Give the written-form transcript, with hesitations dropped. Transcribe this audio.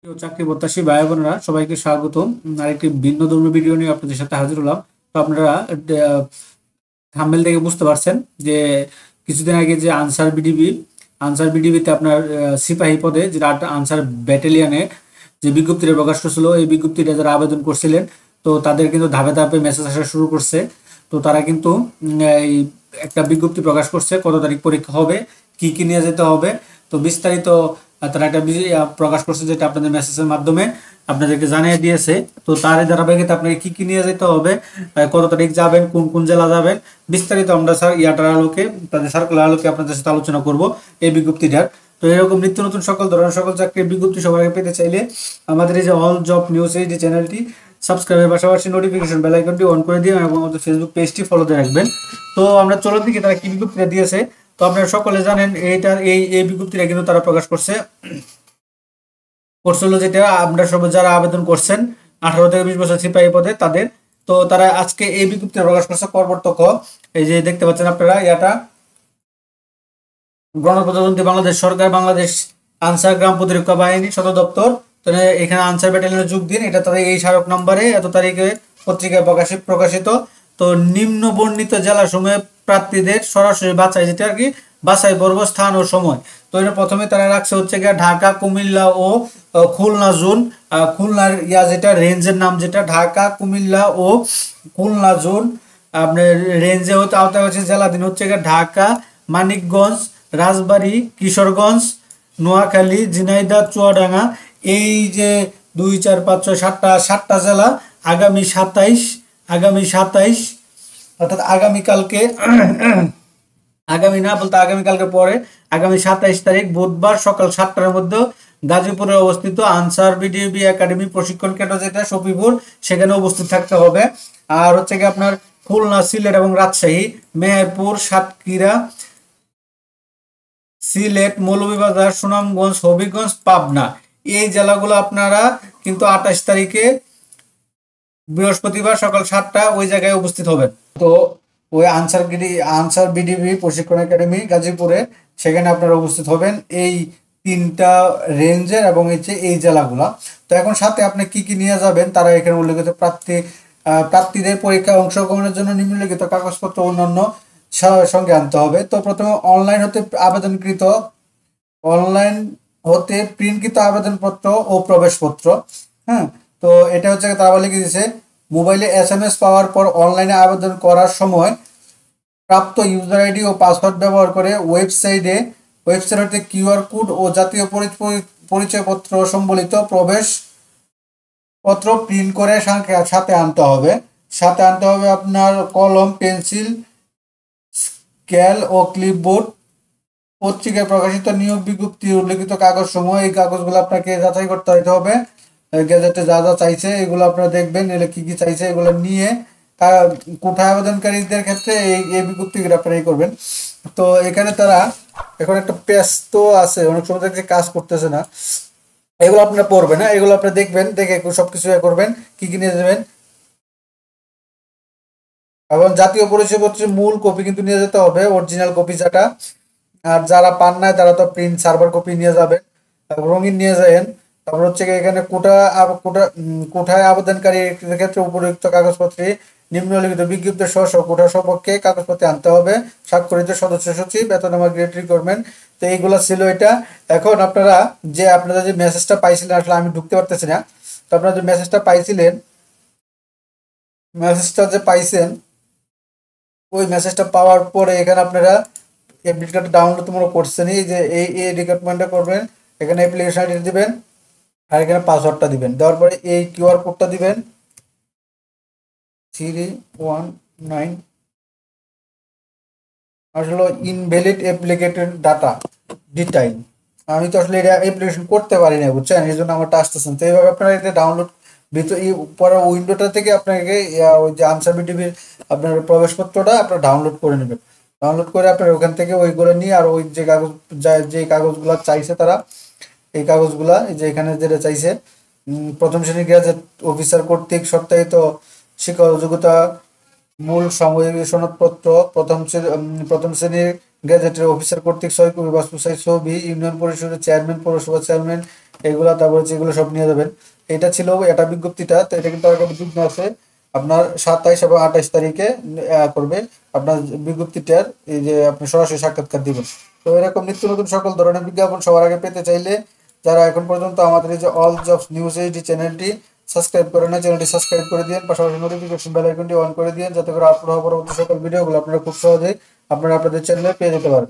প্রিয় চাকরি প্রত্যাশী ভাই বোনেরা সবাইকে স্বাগতম। আরেকটি ভিন্নধর্মী ভিডিও নিয়ে আপনাদের সাথে হাজির হলাম। তো আপনারা থাম্বনেল থেকে বুঝতে পারছেন যে কিছুদিন আগে যে আনসার বিডিবিতে আপনার সিপাহী পদে যেটা আনসার ব্যাটালিয়নে যে বিজ্ঞপ্তিটা প্রকাশ করছিল, এই বিজ্ঞপ্তিটা যারা আবেদন করছিলেন তো তাদের কিন্তু ধাপে ধাপে মেসেজ আসা শুরু করছে। তো তারা কিন্তু এই একটা বিজ্ঞপ্তি প্রকাশ করছে কত তারিখ পরীক্ষা হবে, কি কি নিয়ে যেতে হবে। তো বিস্তারিত তারা একটা প্রকাশ করছে যেটা আপনাদের মেসেজের মাধ্যমে আপনাদেরকে জানিয়ে দিয়েছে। তো তার এই ধারাবাহিকতা আপনাকে কি কি নিয়ে যেতে হবে, কত তারিখ যাবেন, কোন কোন জেলা যাবেন, বিস্তারিত আমরা স্যার ইয়াটার আলোকে তাদের সার্কুলার আলোকে আপনাদের সাথে আলোচনা করব এই বিজ্ঞপ্তিটার। তো এরকম নিত্য নতুন সকল ধরনের সকল চাকরির বিজ্ঞপ্তি সবার আগে পেতে চাইলে আমাদের এই যে অল জব নিউজ এই যে চ্যানেলটি সাবস্ক্রাইবের পাশাপাশি নোটিফিকেশন বেল আইকনটি অন করে দিন এবং আমাদের ফেসবুক পেজটি ফলোতে রাখবেন। তো আমরা চলো দিকে তারা কি বিজ্ঞপ্তিটা দিয়েছে। তো আপনারা সকলে জানেন এই বিজ্ঞপ্তিটা কিন্তু তারা প্রকাশ করছিল যেটা আমরা সব যারা আবেদন করছেন 18 থেকে 20 বছর সিপাহী পদে তাদের। তো তারা আজকে এই বিজ্ঞপ্তি প্রকাশ করছে কর্মকর্তা এই যে দেখতে পাচ্ছেন আপনারা এটা গণপ্রজাতন্ত্রী বাংলাদেশ সরকার, বাংলাদেশ আনসার গ্রাম প্রতিরক্ষা বাহিনী সদর দপ্তর। তো এখানে আনসার ব্যাটালিয়নে যোগ দিন, এটা তাদের এই স্মারক নম্বরে এত তারিখে পত্রিকায় প্রকাশিত। তো নিম্ন বর্ণিত জেলা সমূহে প্রার্থীদের সরাসরি বাছাই, যেটা আর কি বাছাই পর্ব, স্থান ও সময়। তো এটা প্রথমে তারা রাখছে হচ্ছে গিয়ে ঢাকা, কুমিল্লা ও খুলনা জোন। খুলনার যেটা রেঞ্জের নাম যেটা ঢাকা, কুমিল্লা ও খুলনা জোন আপনার রেঞ্জে হতে আওতায় হচ্ছে জেলা দিন হচ্ছে গিয়ে ঢাকা, মানিকগঞ্জ, রাজবাড়ী, কিশোরগঞ্জ, নোয়াখালী, ঝিনাইদহ, চুয়াডাঙ্গা। এই যে 2, 4, 5, 6, 7টা জেলা আগামী 27 অর্থাৎ আগামীকালকে আগামীকালকে পরে আগামী 27 তারিখ বুধবার সকাল 7টার মধ্যে গাজীপুরে অবস্থিত আনসার বিডিবি একাডেমি প্রশিক্ষণ কেন্দ্র যেটা সফিপুর, সেখানে উপস্থিত থাকতে হবে। আর হচ্ছে কি আপনার খুলনা, সিলেট এবং রাজশাহী, মেহেরপুর, সাতক্ষীরা, সিলেট, মৌলভীবাজার, সুনামগঞ্জ, হবিগঞ্জ, পাবনা, এই জেলাগুলো আপনারা কিন্তু 28 তারিখে বৃহস্পতিবার সকাল 7টা ওই জায়গায় উপস্থিত হবেন। তো ওই আনসার বিডিবি প্রশিক্ষণ একাডেমি গাজীপুরে, সেখানে আপনারা উপস্থিত হবেন এই 3টা রেঞ্জের এবং এই জেলাগুলা। তো এখন সাথে আপনি কি কি নিয়ে যাবেন তারা এখানে উল্লেখিত প্রার্থীদের পরীক্ষায় অংশগ্রহণের জন্য নিম্নলিখিত কাগজপত্র অন্যান্য সঙ্গে আনতে হবে। তো প্রথমে অনলাইন হতে প্রিন্টকৃত আবেদনপত্র ও প্রবেশপত্র। হ্যাঁ, তো এটা হচ্ছে তারা লিখে দিয়েছে মোবাইলে SMS পাওয়ার পর অনলাইনে আবেদন করার সময় প্রাপ্ত ইউজার আইডি ও পাসওয়ার্ড ব্যবহার করে ওয়েবসাইট হতে QR কোড ও জাতীয় পরিচয়পত্র সম্বলিত প্রবেশপত্র প্রিন্ট করে সাথে আনতে হবে। আপনার কলম, পেন্সিল, স্কেল ও ক্লিপবোর্ড। পত্রিকায় প্রকাশিত নিয়োগ বিজ্ঞপ্তি উল্লেখিত কাগজ সমূহ, এই কাগজগুলো আপনাকে যাচাই করতে হবে। গেজেটে যা যা চাইছে এগুলো আপনারা দেখবেন, এগুলো কি কি চাইছে এগুলো নিয়ে কোঠায় আবেদনকারীদের ক্ষেত্রে এই বিজ্ঞপ্তিগুলো আপনারা করবেন। তো এখানে তারা এখন একটা ব্যস্ত আছে, অনেক সময় দেখছি কাজ করতেছে না, এগুলো আপনারা পড়বেন না, এগুলো আপনারা দেখবেন, দেখে সবকিছু করবেন কি কি নিয়ে যাবেন। এবং জাতীয় পরিচয়পত্রের মূল কপি কিন্তু নিয়ে যেতে হবে, অরিজিনাল কপি যেটা। আর যারা পান নাই তারা তো প্রিন্ট সার্ভার কপি নিয়ে যাবেন, রঙিন নিয়ে যাবেন। তারপর হচ্ছে এখানে কোঠায় আবেদনকারী ক্ষেত্রে উপযুক্ত কাগজপত্রে নিম্নলিখিত বিজ্ঞপ্তি সহ কোঠা সপক্ষে কাগজপত্র আনতে হবে। স্বাক্ষরিত সদস্য সচিব, বেতননামা, গ্রেড রিকোয়ারমেন্ট। তো এইগুলো ছিল এটা। এখন আপনারা যে মেসেজটা পাইছিলেন, আসলে আমি ঢুকতে পারতেছি না। তো আপনারা যে মেসেজটা পাইছেন ওই মেসেজটা পাওয়ার পরে এখানে আপনারা এডমিট কার্ড ডাউনলোড তোমরা করছেন, এই যে এই রিকোয়ারমেন্টটা করবেন। এখানে অ্যাপ্লিকেশন আইডি দিবেন আর এখানে পাসওয়ার্ডটা দিবেন। দেওয়ার পরে এই QR কোডটা দিবেন 319 আসলে ইনভ্যালিড অ্যাপ্লিকেটেড ডাটা ডিটাইল। আমি তো আসলে এটা অ্যাপ্লিকেশন করতে পারি না, বুঝছেন, এই জন্য আমারটা আসতেছেন। তো এইভাবে আপনারা এটা ডাউনলোড পরে উইন্ডোটা থেকে আপনাকে ওই যে আনসার বিডিবির আপনার প্রবেশপত্রটা আপনারা ডাউনলোড করে নেবেন। ডাউনলোড করে আপনার ওখান থেকে ওইগুলো নিয়ে আর ওই যে কাগজগুলো চাইছে তারা, এই কাগজগুলা এই যে এখানে যেটা চাইছে প্রথম শ্রেণীর গ্যাজেট অফিসার কর্তৃক সত্যায়িত শিক্ষা যোগ্যতা, মূল সাময়িক সনদপত্র, প্রথম শ্রেণীর গ্যাজেটের অফিসার কর্তৃক সই কপি, বাস্তব সাইজ ছবি, ইউনিয়ন পরিষদের চেয়ারম্যান, পৌরসভা চেয়ারম্যান এগুলো, তারপর হচ্ছে এগুলো সব নিয়ে যাবেন। এটা ছিল এটা বিজ্ঞপ্তিটা। তো এটা কিন্তু আরেকটা বিজ্ঞপ্তি আছে আপনার 27 এবং 28 তারিখে করবে আপনার বিজ্ঞপ্তিটার, এই যে আপনি সরাসরি সাক্ষাৎকার দিবেন। তো এরকম নিত্য নতুন সকল ধরনের বিজ্ঞাপন সবার আগে পেতে চাইলে যারা এখন পর্যন্ত আমাদের এই যে অল জবস নিউজ এইচডি চ্যানেলটি সাবস্ক্রাইব করে না, চ্যানেলটি সাবস্ক্রাইব করে দিন, পাশাপাশি নোটিফিকেশন বেল আইকনটি অন করে দিন, যাতে করে আপলোড হওয়া পরবর্তী সকল ভিডিওগুলো আপনারা খুব সহজেই আপনারা আপনাদের চ্যানেলে পেয়ে যেতে পারেন।